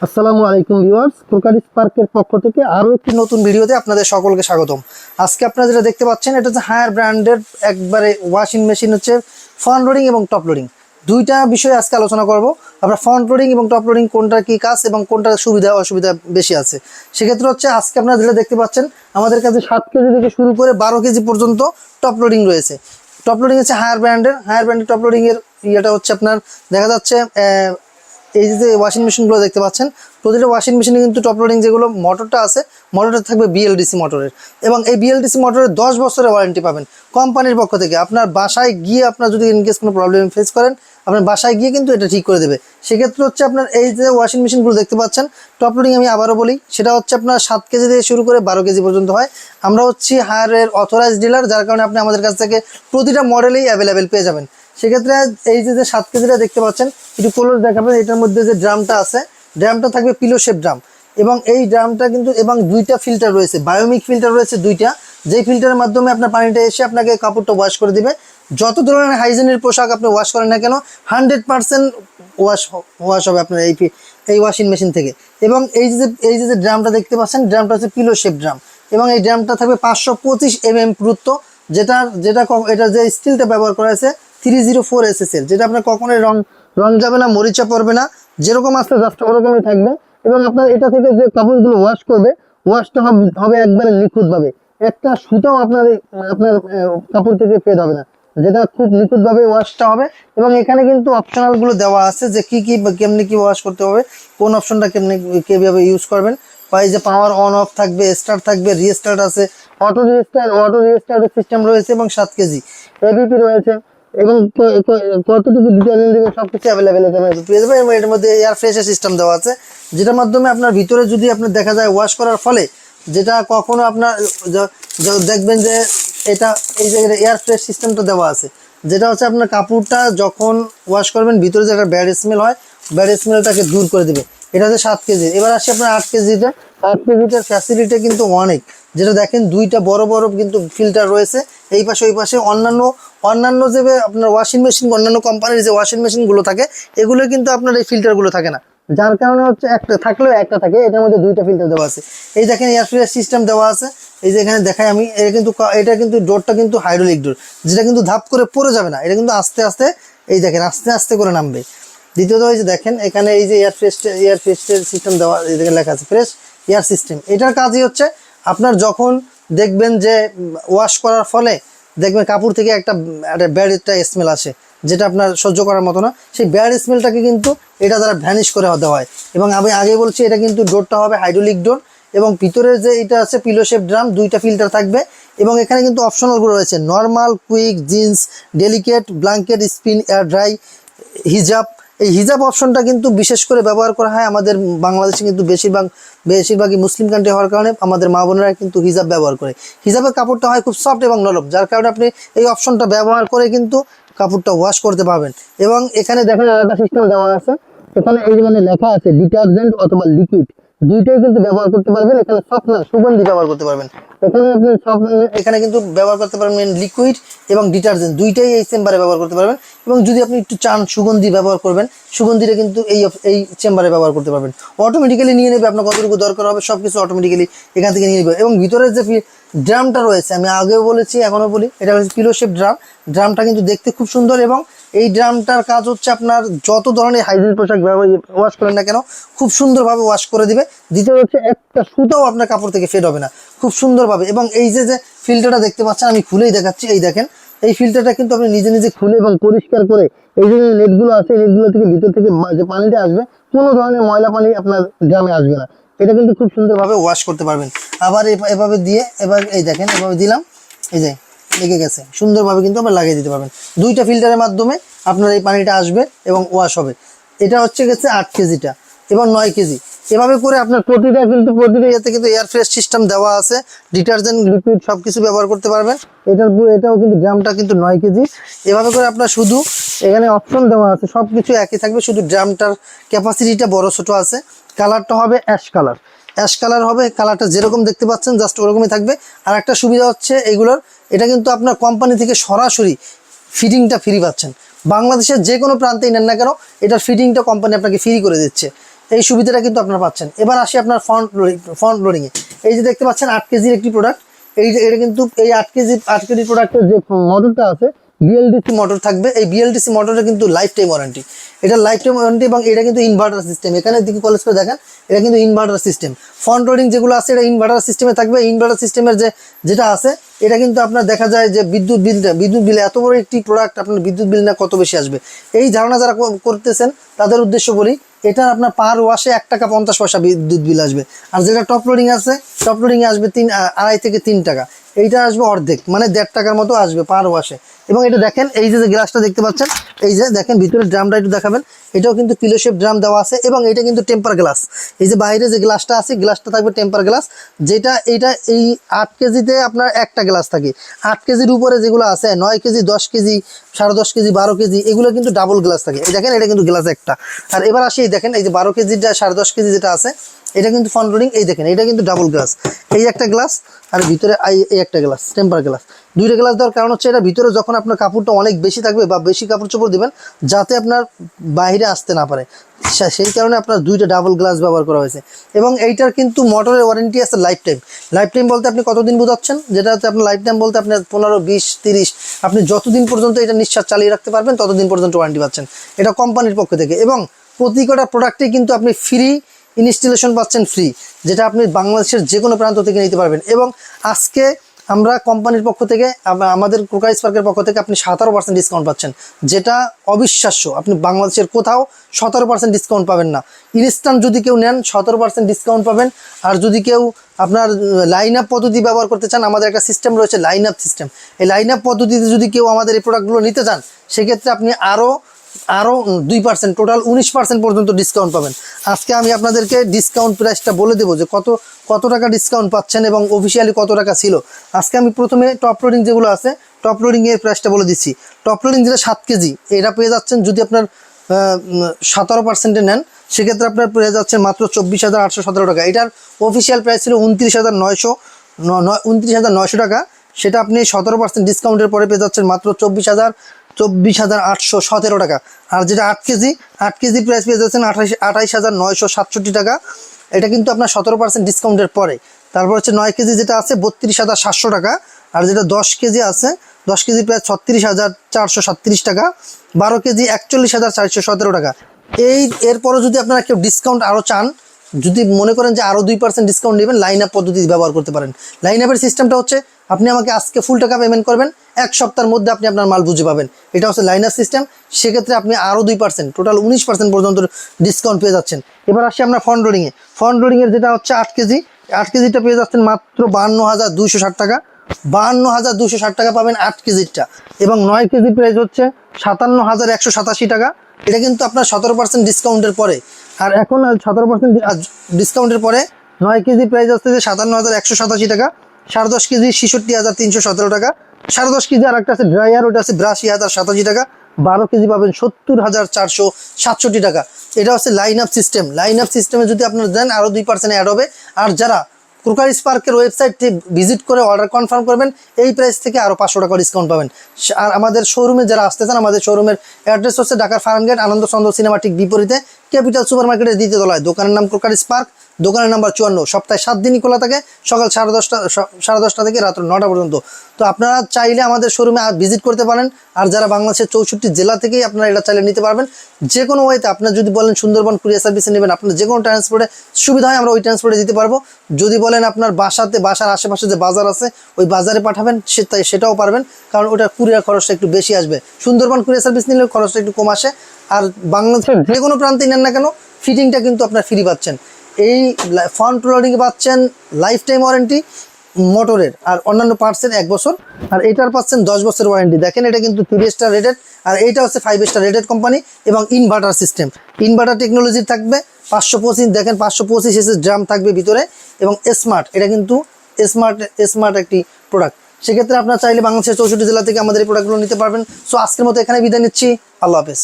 আসসালামু আলাইকুম viewers, crockery স্পার্কের পক্ষ থেকে আরও একটি নতুন ভিডিওতে আপনাদের সকলকে স্বাগতম। আজকে আপনারা যেটা দেখতে পাচ্ছেন এটা হচ্ছে হায়ার ব্র্যান্ডের একবারে ওয়াশিং মেশিন, হচ্ছে ফ্রন্ট লোডিং এবং টপ লোডিং। দুইটা বিষয়ে আজকে আলোচনা করব। আমরা ফ্রন্ট লোডিং এবং টপ লোডিং কোনটার কী কাজ এবং কোনটার সুবিধা অসুবিধা বেশি আছে সেক্ষেত্রে হচ্ছে আজকে আপনারা যেটা দেখতে পাচ্ছেন আমাদের কাছে 7 কেজি থেকে শুরু করে 12 কেজি পর্যন্ত টপ লোডিং রয়েছে। টপ লোডিং হচ্ছে হায়ার ব্র্যান্ডের টপ লোডিংয়ের ইয়েটা হচ্ছে আপনার দেখা যাচ্ছে এই যে ওয়াশিং মেশিনগুলো দেখতে পাচ্ছেন, প্রতিটা ওয়াশিং মেশিনে কিন্তু টপ লোডিং যেগুলো মোটরটা আছে মোটরটা থাকবে বিএলডিসি মোটরের, এবং এই বিএলডিসি মোটরের 10 বছরের ওয়ারেন্টি পাবেন কোম্পানির পক্ষ থেকে। আপনার বাসায় গিয়ে আপনার যদি ইনকেস কোনো প্রবলেম ফেস করেন আপনার বাসায় গিয়ে কিন্তু এটা ঠিক করে দেবে। সেক্ষেত্রে হচ্ছে আপনার এই যে ওয়াশিং মেশিনগুলো দেখতে পাচ্ছেন টপ লোডিং, আমি আবারও বলি সেটা হচ্ছে আপনার 7 কেজি থেকে শুরু করে 12 কেজি পর্যন্ত হয়। আমরা হচ্ছি হায়ারের অথরাইজড ডিলার, যার কারণে আপনি আমাদের কাছ থেকে প্রতিটা মডেলেই অ্যাভেলেবেল পেয়ে যাবেন। সেক্ষেত্রে এই যে 7 কেজিটা দেখতে পাচ্ছেন একটু ক্লোজ দেখাবেন, এটার মধ্যে যে ড্রামটা আছে ড্রামটা থাকবে পিলো শেপ ড্রাম, এবং এই ড্রামটা কিন্তু এবং দুইটা ফিল্টার রয়েছে, বায়োমিক ফিল্টার রয়েছে দুইটা, যেই ফিল্টারের মাধ্যমে আপনার পানিটা এসে আপনাকে কাপড়টা ওয়াশ করে দিবে। যত ধরনের হাইজিনের পোশাক আপনি ওয়াশ করেন না কেন 100% ওয়াশ হবে আপনার এই ওয়াশিং মেশিন থেকে। এবং এই যে ড্রামটা দেখতে পাচ্ছেন ড্রামটা হচ্ছে পিলো শেপ ড্রাম, এবং এই ড্রামটা থাকবে 525 পুরুত্ব, এটা যে স্টিলটা ব্যবহার করা হয়েছে 304 SSL, যেটা আপনার কখনোই রং যাবে না, মরিচা পড়বে না, যেরকম আসলে জাস্ট ওরকমই থাকবে। এবং আপনার এটা থেকে যে কাপড়গুলো ওয়াশ করবে ওয়াশটা হবে একবারে নিখুঁতভাবে, একটা সুতাও আপনার কাপড় থেকে ফেড হবে না, যেটা খুব নিখুঁতভাবে ওয়াশটা হবে। এবং এখানে কিন্তু অপশনালগুলো দেওয়া আছে যে কি কেমনি কি ওয়াশ করতে হবে, কোন অপশনটা কীভাবে ইউজ করবেন। বা এই যে পাওয়ার অন অফ থাকবে, স্টার্ট থাকবে, রিস্টার্ট আছে, অটো রিস্টার্টের সিস্টেম রয়েছে, এবং 7 কেজি এবিপি রয়েছে, এবং কতটুকু ডিটেইলিং দেবে সবকিছু অ্যাভেলেবেল পেয়ে যাবে। এবং এর মধ্যে এয়ার ফ্রেশের সিস্টেম দেওয়া আছে, যেটার মাধ্যমে আপনার ভিতরে যদি আপনার দেখা যায় ওয়াশ করার ফলে যেটা কখনো আপনার দেখবেন যে এই যে এয়ার ফ্রেশ সিস্টেমটা দেওয়া আছে, যেটা হচ্ছে আপনার কাপড়টা যখন ওয়াশ করবেন ভিতরে যে একটা ব্যাড স্মেল হয় ব্যাড স্মেলটাকে দূর করে দেবে। এটা হচ্ছে 7 কেজি। এবার আসি আপনার 8 কেজিতে। 8 কেজিটার ফ্যাসিলিটি কিন্তু অনেক, যেটা দেখেন দুইটা বড় বড় কিন্তু ফিল্টার রয়েছে এই পাশে ওই পাশে। অন্যান্য যে আপনার ওয়াশিং মেশিন, অন্যান্য কোম্পানির যে ওয়াশিং মেশিনগুলো থাকে এগুলো কিন্তু আপনার এই ফিল্টারগুলো থাকে না, যার কারণে হচ্ছে একটা থাকলেও একটা থাকে, এটার মধ্যে দুইটা ফিল্টার দেওয়া আছে। এই দেখেন এয়ার ফ্রেশ সিস্টেম দেওয়া আছে, এই যে এখানে দেখাই আমি, এটা কিন্তু ডোরটা কিন্তু হাইড্রোলিক ডোর, যেটা কিন্তু ধাপ করে পড়ে যাবে না, এটা কিন্তু আস্তে আস্তে এই দেখেন আস্তে আস্তে করে নামবে। দ্বিতীয়ত এই যে দেখেন এখানে এই যে এয়ার ফ্রেশের সিস্টেম দেওয়া, এই দেখেন লেখা আছে ফ্রেশ এয়ার সিস্টেম। এটার কাজই হচ্ছে আপনার যখন দেখবেন যে ওয়াশ করার ফলে দেখবেন কাপড় থেকে একটা ব্যাড একটা স্মেল আসে, যেটা আপনার সহ্য করার মতো না, সেই ব্যাড স্মেলটাকে কিন্তু এটা দ্বারা ভ্যানিশ করে দেওয়া হয়। এবং আমি আগে বলছি এটা কিন্তু ডোরটা হবে হাইড্রোলিক ডোর, এবং ভিতরের যে এটা আছে পিলো শেপ ড্রাম, দুইটা ফিল্টার থাকবে। এবং এখানে কিন্তু অপশনালগুলো রয়েছে normal, quick, jeans, delicate, blanket, spin, air dry, হিজাব। এই হিজাব অপশনটা কিন্তু বিশেষ করে ব্যবহার করা হয় আমাদের বাংলাদেশে, কিন্তু বেশিরভাগই মুসলিম কান্ট্রি হওয়ার কারণে আমাদের মা বোনেরা কিন্তু হিজাব ব্যবহার করে। হিজাবের কাপড়টা হয় খুব সফট এবং নরম, যার কারণে আপনি এই অপশনটা ব্যবহার করে কিন্তু কাপড়টা ওয়াশ করতে পারবেন। এবং এখানে দেখেন আলাদা সিস্টেম দেওয়া আছে, এখানে এই মানে লেখা আছে ডিটারজেন্ট অথবা লিকুইড, দুইটাই কিন্তু ব্যবহার করতে পারবেন। এখানে সফটনার সুগন্ধি ব্যবহার করতে পারবেন, এখানে কিন্তু ব্যবহার করতে পারবেন লিকুইড এবং ডিটারজেন্ট, দুইটাই এই চেম্বারে ব্যবহার করতে পারবেন। এবং যদি আপনি একটু চান সুগন্ধি ব্যবহার করবেন, সুগন্ধিটা কিন্তু এই চেম্বারে ব্যবহার করতে পারবেন। অটোমেটিক্যালি নিয়ে নেবে, আপনার কতটুকু দরকার হবে সব কিছু অটোমেটিক্যালি এখান থেকে নিয়ে নেবে। এবং ভিতরের যে ড্রামটা রয়েছে আমি আগেও বলেছি এখনও বলি, এটা হচ্ছে পিলো শেপ ড্রামটা কিন্তু দেখতে খুব সুন্দর। এবং এই ড্রামটার কাজ হচ্ছে আপনার যত ধরনের হাইজিন পোশাক ওয়াশ করেন না কেন খুব সুন্দরভাবে ওয়াশ করে দিবে। দ্বিতীয় হচ্ছে একটা সুতাও আপনার কাপড় থেকে ফেড হবে না, খুব সুন্দরভাবে। এবং এই যে ফিল্টারটা দেখতে পাচ্ছেন আমি খুলেই দেখাচ্ছি, এই দেখেন এই ফিল্টারটা কিন্তু আপনি নিজে নিজে খুলে এবং পরিষ্কার করে এই যে নেটগুলো আছে নেটগুলো থেকে ভিতর থেকে যে পানিটা আসবে কোনো ধরনের ময়লা পানি আপনার ড্রামে আসবে না, এটা কিন্তু খুব সুন্দরভাবে ওয়াশ করতে পারবেন। আবার এভাবে দিয়ে এবার এই দেখেন এভাবে দিলাম, এই যে লেগে গেছে, সুন্দরভাবে কিন্তু আবার লাগিয়ে দিতে পারবেন। দুইটা ফিল্টারের মাধ্যমে আপনার এই পানিটা আসবে এবং ওয়াশ হবে। এটা হচ্ছে গেছে 8 কেজিটা এবং 9 কেজি। এভাবে করে আপনার প্রতিটা ইয়েতে কিন্তু এয়ার ফ্রেশ সিস্টেম দেওয়া আছে, ডিটারজেন্ট, লিকুইড সব কিছু ব্যবহার করতে পারবেন। এটাও কিন্তু ড্রামটা কিন্তু 9 কেজি। এভাবে করে আপনার শুধু এখানে অপশন দেওয়া আছে, সব কিছু একই থাকবে, শুধু ড্রামটার ক্যাপাসিটিটা বড় ছোট আছে। কালারটা হবে অ্যাশ কালার হবে, কালারটা যেরকম দেখতে পাচ্ছেন জাস্ট ওরকমই থাকবে। আর একটা সুবিধা হচ্ছে এইগুলোর, এটা কিন্তু আপনার কোম্পানি থেকে সরাসরি ফিটিংটা ফ্রি পাচ্ছেন। বাংলাদেশের যে কোনো প্রান্তেই নেন না কেন এটার ফিটিংটা কোম্পানি আপনাকে ফ্রি করে দিচ্ছে। এই সুবিধাটা কিন্তু আপনারা পাচ্ছেন। এবার আসি আপনার ফ্রন্ট লোডিংয়ে। এই যে দেখতে পাচ্ছেন 8 কেজির একটি প্রোডাক্ট, এটা কিন্তু এই 8 কেজি প্রোডাক্টের যে মডেলটা আছে বিএলডিসি মোটর থাকবে। এই বিএলডিসি মোটরের কিন্তু লাইফ টাইম ওয়ারেন্টি, এটা লাইফ টাইম ওয়ারেন্টি এবং এটা কিন্তু ইনভার্টার সিস্টেম। এখানে দিকে কলেজ করে দেখেন, এটা কিন্তু ইনভার্টার সিস্টেম। ফ্রন্ট লোডিং যেগুলো আছে এটা ইনভার্টার সিস্টেমে থাকবে। ইনভার্টার সিস্টেমের যেটা আছে এটা কিন্তু আপনার দেখা যায় যে বিদ্যুৎ বিল এত বড় একটি প্রোডাক্ট আপনার বিদ্যুৎ বিল না কত বেশি আসবে, এই ধারণা যারা করতেছেন তাদের উদ্দেশ্য বলি, এটা আপনার পার ওয়াশে 1 টাকা 50 পয়সা বিদ্যুৎ বিল আসবে। আর যেটা টপ লোডিং আছে, টপ লোডিংয়ে আসবে 2.5 থেকে 3 টাকা, এইটা আসবে অর্ধেক, মানে 1.5 টাকার মতো আসবে পার ওয়াশে। এবং এটা দেখেন, এই যে গ্লাসটা দেখতে পাচ্ছেন, এই যে দেখেন ভিতরে ড্রামটা একটু দেখাবেন, এটাও কিন্তু পিলো শেপ ড্রাম দেওয়া আছে এবং এটা কিন্তু টেম্পার গ্লাস। এই যে বাইরে যে গ্লাসটা আছে, গ্লাসটা থাকবে টেম্পার গ্লাস, যেটা এইটা এই 8 কেজিতে আপনার একটা গ্লাস থাকে। 8 কেজির উপরে যেগুলো আছে 9 কেজি, 10 কেজি, 10.5 কেজি, 12 কেজি, এগুলো কিন্তু ডাবল গ্লাস থাকে। এই দেখেন এটা কিন্তু গ্লাস একটা। আর এবার আসি, দেখেন এই যে 12 কেজিটা 10.5 কেজি যেটা আছে এটা কিন্তু ফ্রন্ট লোডিং। এই দেখেন এটা কিন্তু ডাবল গ্লাস, এই একটা গ্লাস আর ভিতরে এই একটা গ্লাস, টেম্পার গ্লাস। দুইটা গ্লাস দেওয়ার কারণ হচ্ছে এটা ভিতরে যখন আপনার কাপড়টা অনেক বেশি থাকবে বা বেশি কাপড় চোপড় দিবেন যাতে আপনার বাইরে আসতে না পারে, সেই কারণে আপনার দুইটা ডাবল গ্লাস ব্যবহার করা হয়েছে। এবং এইটার কিন্তু মোটরের ওয়ারেন্টি আছে লাইফ টাইম। লাইফ টাইম বলতে আপনি কতদিন বোঝাচ্ছেন, যেটা হচ্ছে আপনার লাইফ টাইম বলতে আপনার 15, 20, 30, আপনি যতদিন পর্যন্ত এটা নিঃশ্বাস চালিয়ে রাখতে পারবেন ততদিন পর্যন্ত ওয়ারেন্টি পাচ্ছেন, এটা কোম্পানির পক্ষ থেকে। এবং প্রতি কটা প্রোডাক্টে কিন্তু আপনি ফ্রি ইনস্টলেশন পাচ্ছেন, ফ্রি, যেটা আপনি বাংলাদেশের যে কোনো প্রান্ত থেকে নিতে পারবেন। এবং আজকে আমরা কোম্পানির পক্ষ থেকে, আমাদের ক্রোকারি স্পার্কের পক্ষ থেকে আপনি 17% ডিসকাউন্ট পাচ্ছেন, যেটা অবিশ্বাস্য। আপনি বাংলাদেশের কোথাও 17% ডিসকাউন্ট পাবেন না। ইনস্ট্যান্ট যদি কেউ নেন 17% ডিসকাউন্ট পাবেন। আর যদি কেউ আপনার লাইন আপ পদ্ধতি ব্যবহার করতে চান, আমাদের একটা সিস্টেম রয়েছে লাইন আপ সিস্টেম। এই লাইন আপ পদ্ধতিতে যদি কেউ আমাদের এই প্রোডাক্টগুলো নিতে চান, সেক্ষেত্রে আপনি আরও 2%, টোটাল 19% পর্যন্ত ডিসকাউন্ট পাবেন। আজকে আমি আপনাদেরকে ডিসকাউন্ট প্রাইসটা বলে দেবো যে কত টাকা ডিসকাউন্ট পাচ্ছেন এবং অফিসিয়ালি কত টাকা ছিল। আজকে আমি প্রথমে টপ লোডিং যেগুলো আছে, টপ লোডিংয়ের প্রাইসটা বলে দিচ্ছি। টপ লোডিং যেটা 7 কেজি, এটা পেয়ে যাচ্ছেন যদি আপনার 17% নেন, সেক্ষেত্রে আপনার পেয়ে যাচ্ছেন মাত্র 24,817 টাকা। এটার অফিসিয়াল প্রাইস ছিল 29,900 টাকা, সেটা আপনি 17% ডিসকাউন্টের পরে পেয়ে যাচ্ছেন মাত্র 24,817 টাকা। আর যেটা 8 কেজি প্রাইস পেয়ে যাচ্ছেন 28,967 টাকা, এটা কিন্তু আপনার 17% ডিসকাউন্টের পরে। তারপর হচ্ছে 9 কেজি যেটা আছে 32,700 টাকা। আর যেটা 10 কেজি আছে, 10 কেজি প্রায় 36,437 টাকা। 12 কেজি 41,417 টাকা। এরপরও যদি আপনারা কেউ ডিসকাউন্ট আরও চান, যদি মনে করেন যে আরও 2% ডিসকাউন্ট নেবেন, লাইন আপ পদ্ধতি ব্যবহার করতে পারেন। লাইন আপের সিস্টেমটা হচ্ছে আপনি আমাকে আজকে ফুল টাকা পেমেন্ট করবেন, 1 সপ্তাহের মধ্যে আপনি আপনার মাল বুঝে পাবেন, এটা হচ্ছে লাইন আপ সিস্টেম। সেক্ষেত্রে আপনি আরও 2%, টোটাল 19% পর্যন্ত ডিসকাউন্ট পেয়ে যাচ্ছেন। এবার আসি আমরা ফ্রন্ট লোডিংয়ে। ফ্রন্ট লোডিংয়ের যেটা হচ্ছে 8 কেজিটা পেয়ে যাচ্ছেন মাত্র 52,260 টাকা। 52,260 টাকা পাবেন 8 কেজিটা। এবং 9 কেজি প্রাইস হচ্ছে 57,187 টাকা। এটা কিন্তু আপনার 17% ডিসকাউন্টের পরে। আর এখন 17% ডিসকাউন্টের পরে 9 কেজি প্রাইস হচ্ছে যে 57,187 টাকা। 10.5 কেজি 66,317 টাকা। 10.5 কেজি আর একটা আছে ড্রায়ার, ওটা আছে 82,087 টাকা। 12 কেজি পাবেন 70,467 টাকা। এটা হচ্ছে line up system. Line up সিস্টেমে যদি আপনারা দেন আরও 2% অ্যাড হবে। আর যারা ক্রোকারি স্পার্কের ওয়েবসাইটটি ভিজিট করে অর্ডার কনফার্ম করবেন, এই প্রাইস থেকে আরও 500 টাকা ডিসকাউন্ট পাবেন। আর আমাদের শোরুমে যারা আসতে চান, আমাদের শোরুমের অ্যাড্রেস হচ্ছে ঢাকার ফার্মগেট, আনন্দ চন্দ্র সিনেমা ঠিক বিপরীতে, ক্যাপিটাল সুপার মার্কেটের দ্বিতীয় তলায়। দোকানের নাম ক্রোকারি স্পার্ক, দোকানের নাম্বার 54। সপ্তাহে 7 দিনই খোলা থাকে, সকাল 10:30 থেকে রাত 9টা পর্যন্ত। তো আপনারা চাইলে আমাদের শোরুমে ভিজিট করতে পারেন। আর যারা বাংলাদেশের 64 জেলা থেকেই আপনারা এটা চাইলে নিতে পারবেন যে কোনো ওয়েতে। আপনার যদি বলেন সুন্দরবন কুরিয়ার সার্ভিসে নেবেন, আপনার যে কোনো ট্রান্সপোর্টে সুবিধা হয় আমরা ওই ট্রান্সপোর্টে দিতে পারবো। যদি বলেন আপনার বাসার আশেপাশে যে বাজার আছে ওই বাজারে পাঠাবেন, সেটাও পারবেন, কারণ ওটা কুরিয়ার খরচটা একটু বেশি আসবে। সুন্দরবন কুরিয়ার সার্ভিস নিলে খরচটা একটু কম আসে। আর বাংলাদেশের যে কোনো প্রান্তে নেন না কেন, ফিটিংটা কিন্তু আপনার ফ্রি পাচ্ছেন। এই ফ্রন্ট লোডিংয়ে পাচ্ছেন লাইফ টাইম ওয়ারেন্টি মোটরের, আর অন্যান্য পার্টসের 1 বছর। আর এটার পাচ্ছেন 10 বছর ওয়ারেন্টি। দেখেন এটা কিন্তু 3 স্টার রেটেড, আর এইটা হচ্ছে 5 স্টার রেটেড কোম্পানি। এবং ইনভার্টার সিস্টেম, ইনভার্টার টেকনোলজি থাকবে। 525, দেখেন 525 এসে ড্রাম থাকবে ভিতরে। এবং স্মার্ট, এটা কিন্তু স্মার্ট একটি প্রোডাক্ট। সেক্ষেত্রে আপনারা চাইলে বাংলাদেশের 64 জেলা থেকে আমাদের এই প্রোডাক্টগুলো নিতে পারবেন। সো আজকের মতো এখানে বিদায় নিচ্ছি। আল্লাহ হাফেজ।